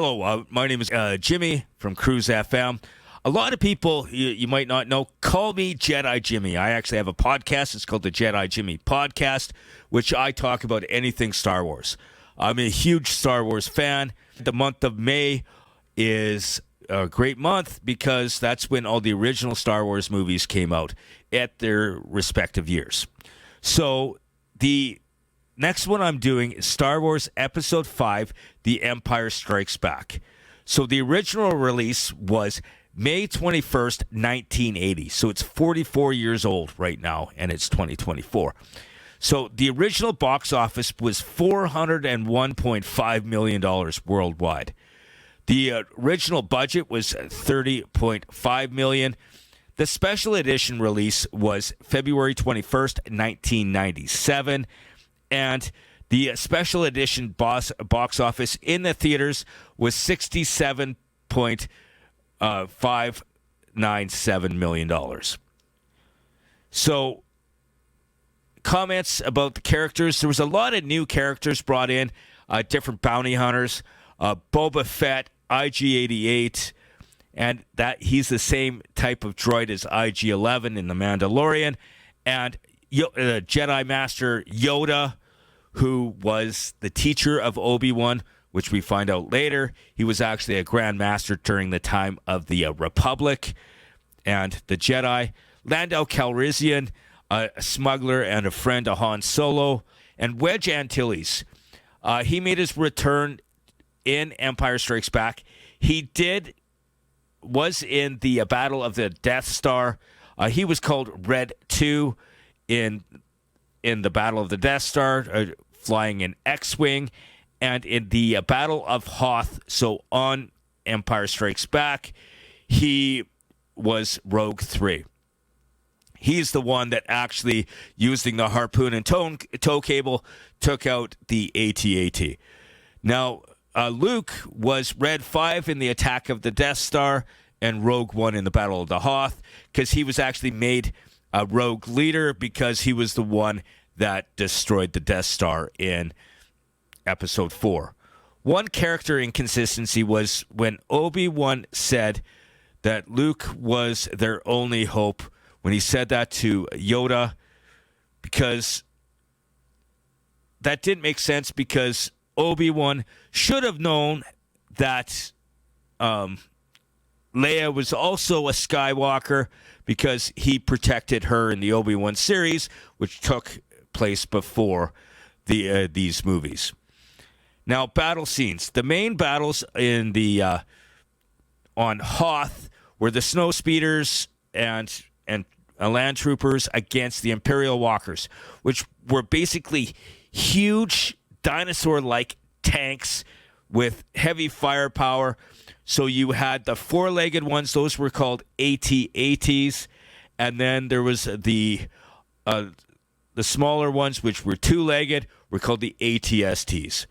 Hello, my name is Jimmy from Cruise FM. A lot of people, you might not know, call me Jedi Jimmy. I actually have a podcast. It's called the Jedi Jimmy Podcast, which I talk about anything Star Wars. I'm a huge Star Wars fan. The month of May is a great month because that's when all the original Star Wars movies came out at their respective years. So the next one I'm doing is Star Wars Episode 5, The Empire Strikes Back. So the original release was May 21st, 1980. So it's 44 years old right now, and it's 2024. So the original box office was $401.5 million worldwide. The original budget was $30.5 million. The special edition release was February 21st, 1997. And the special edition box office in the theaters was $67.597 million. So, comments about the characters. There was a lot of new characters brought in, different bounty hunters, Boba Fett, IG-88, and that he's the same type of droid as IG-11 in The Mandalorian, and Jedi Master Yoda, who was the teacher of Obi-Wan, which we find out later. He was actually a Grand Master during the time of the Republic and the Jedi. Lando Calrissian, a smuggler and a friend of Han Solo. And Wedge Antilles. He made his return in Empire Strikes Back. He was in the Battle of the Death Star. He was called Red 2 in the Battle of the Death Star, flying an X-Wing, and in the Battle of Hoth, so on Empire Strikes Back, he was Rogue 3. He's the one that actually, using the harpoon and tow cable, took out the AT-AT. Now, Luke was Red 5 in the Attack of the Death Star and Rogue 1 in the Battle of the Hoth, because he was actually made a Rogue leader because he was the one that destroyed the Death Star in Episode 4. One character inconsistency was when Obi-Wan said that Luke was their only hope, when he said that to Yoda, because that didn't make sense, because Obi-Wan should have known that Leia was also a Skywalker, because he protected her in the Obi-Wan series, which took place before these movies. Now, battle scenes. The main battles in the on Hoth were the snow speeders and land troopers against the Imperial walkers, which were basically huge dinosaur-like tanks with heavy firepower. So you had the four-legged ones; those were called AT-ATs, and then there was the smaller ones, which were two-legged, were called the AT-STs.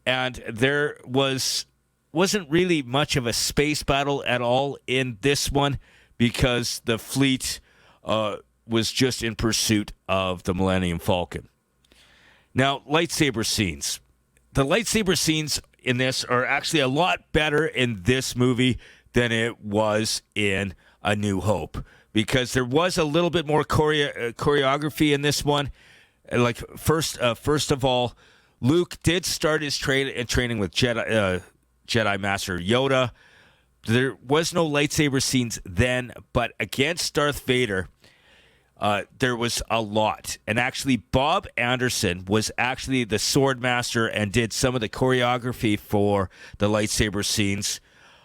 And there wasn't really much of a space battle at all in this one, because the fleet was just in pursuit of the Millennium Falcon. Now, lightsaber scenes. The lightsaber scenes in this are actually a lot better in this movie than it was in A New Hope, because there was a little bit more choreography in this one. Like first of all, Luke did start his training with Jedi Master Yoda. There was no lightsaber scenes then, but against Darth Vader, there was a lot. And actually, Bob Anderson was actually the sword master and did some of the choreography for the lightsaber scenes.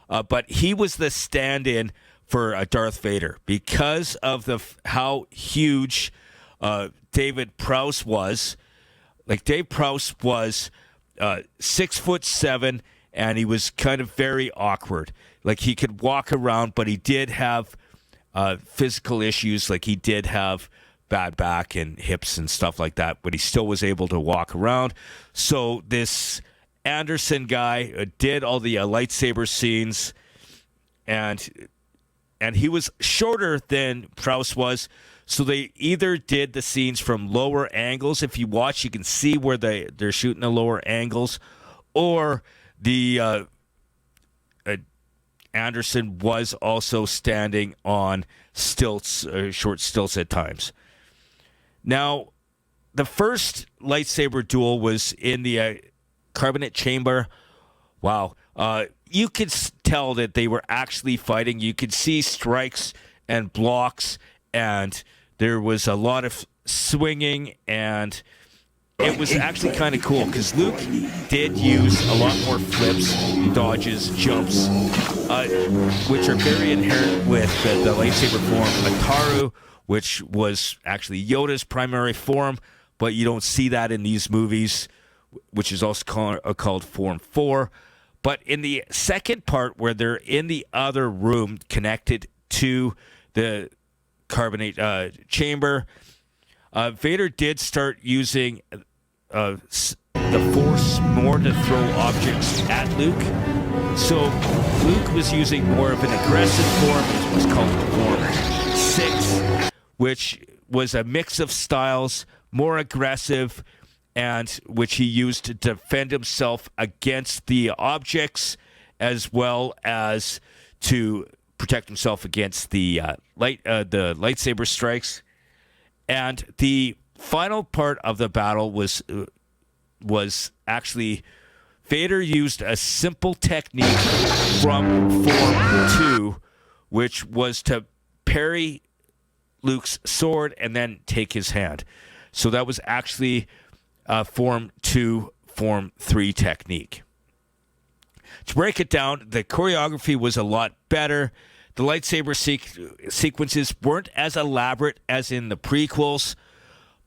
But he was the stand-in for Darth Vader because of how huge David Prowse was. Like, Dave Prowse was 6'7", and he was kind of very awkward. Like, he could walk around, but he did have physical issues. Like, he did have bad back and hips and stuff like that, but he still was able to walk around. So this Anderson guy did all the lightsaber scenes, and he was shorter than Prowse was. So they either did the scenes from lower angles. If you watch, you can see where they're shooting the lower angles, or the Anderson was also standing on stilts, short stilts at times. Now, the first lightsaber duel was in the carbonate chamber. Wow. You could tell that they were actually fighting. You could see strikes and blocks, and there was a lot of swinging, and it was actually kind of cool because Luke did use a lot more flips, dodges, jumps, which are very inherent with the lightsaber form. Ataru, which was actually Yoda's primary form, but you don't see that in these movies, which is also called Form 4. But in the second part, where they're in the other room connected to the carbonate chamber, Vader did start using the Force more to throw objects at Luke. So Luke was using more of an aggressive form, which was called Form 6, which was a mix of styles, more aggressive, and which he used to defend himself against the objects, as well as to protect himself against the lightsaber strikes. And the final part of the battle was actually Vader used a simple technique from Form 2, which was to parry Luke's sword and then take his hand. So that was actually Form 2, Form 3 technique. To break it down, the choreography was a lot better. The lightsaber sequences weren't as elaborate as in the prequels,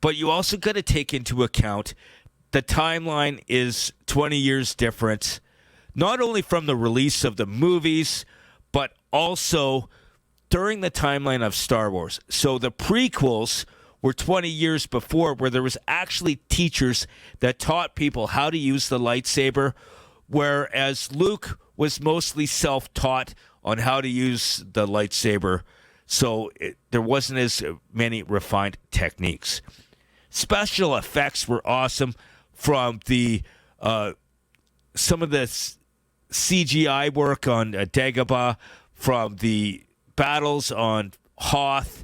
but you also got to take into account the timeline is 20 years different, not only from the release of the movies, but also during the timeline of Star Wars. So the prequels were 20 years before, where there was actually teachers that taught people how to use the lightsaber, whereas Luke was mostly self-taught on how to use the lightsaber, so there wasn't as many refined techniques. Special effects were awesome, from the some of the CGI work on Dagobah, from the battles on Hoth,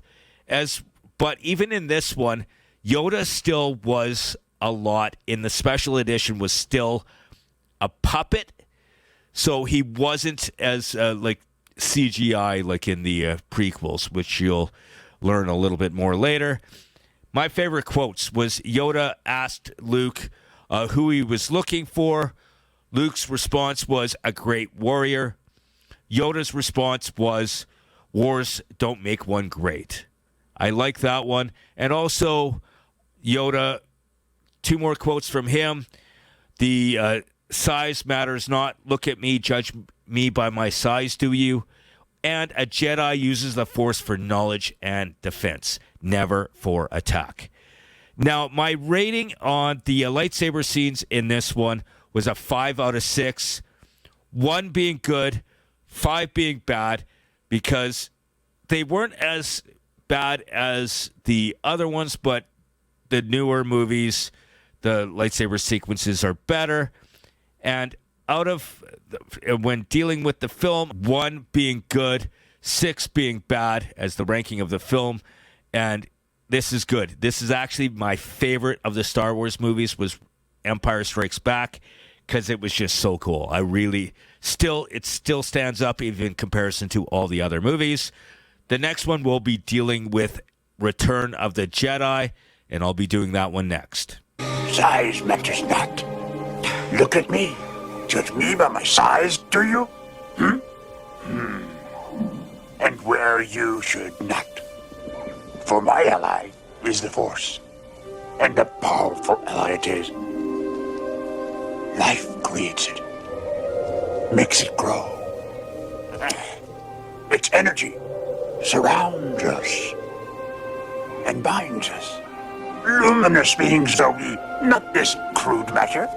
but even in this one, Yoda still was a lot. In the special edition, was still a puppet, so he wasn't as like CGI like in the prequels, which you'll learn a little bit more later. My favorite quotes was Yoda asked Luke who he was looking for. Luke's response was, "A great warrior." Yoda's response was, "Wars don't make one great." I like that one. And also, Yoda, two more quotes from him. The size matters not. Look at me, judge me by my size, do you? And a Jedi uses the Force for knowledge and defense, never for attack. Now, my rating on the lightsaber scenes in this one was a 5 out of 6. 1 being good, 5 being bad, because they weren't as bad as the other ones, but the newer movies, the lightsaber sequences are better. And out of, when dealing with the film, 1 being good, 6 being bad as the ranking of the film, and this is good. This is actually my favorite of the Star Wars movies, was Empire Strikes Back, because it was just so cool. It still stands up even in comparison to all the other movies. The next one will be dealing with Return of the Jedi, and I'll be doing that one next. Size matters not. Look at me. Judge me by my size, do you? And where you should not. For my ally is the Force, and a powerful ally it is. Life creates it, makes it grow. Its energy surrounds us and binds us. Luminous beings are we, not this crude matter.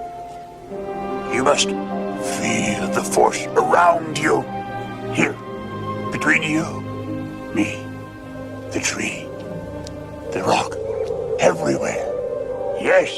You must feel the Force around you, here, between you, me, the tree, the rock, everywhere. Yes,